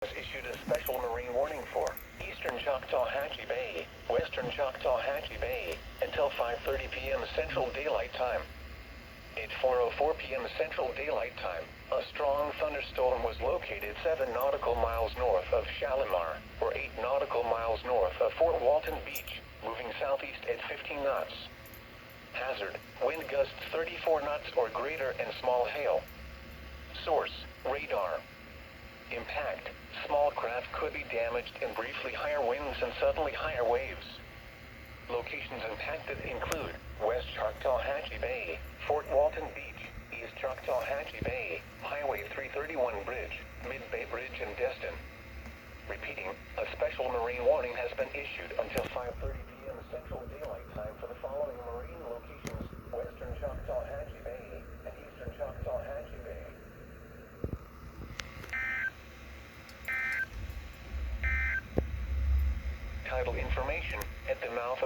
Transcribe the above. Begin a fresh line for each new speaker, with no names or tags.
was issued a special marine warning for eastern Choctawhatchee Bay, western Choctawhatchee Bay, until 5:30 p.m. Central Daylight Time. At 4:04 p.m. Central Daylight Time, a strong thunderstorm was located 7 nautical miles north of Shalimar, or 8 nautical miles north of Fort Walton Beach, moving southeast at 15 knots. Hazard, wind gusts 34 knots or greater and small hail. Source, radar. Impact, small craft could be damaged in briefly higher winds and suddenly higher waves. Locations impacted include West Choctawhatchee Bay, Fort Walton Beach, East Choctawhatchee Bay, Highway 331 Bridge, Mid-Bay Bridge and Destin. Repeating, a special marine warning has been issued until 5:30 p.m. Central Daylight Time for the following marine locations: Western Choctawhatchee Bay and Eastern Choctawhatchee Bay. Tidal information at the mouth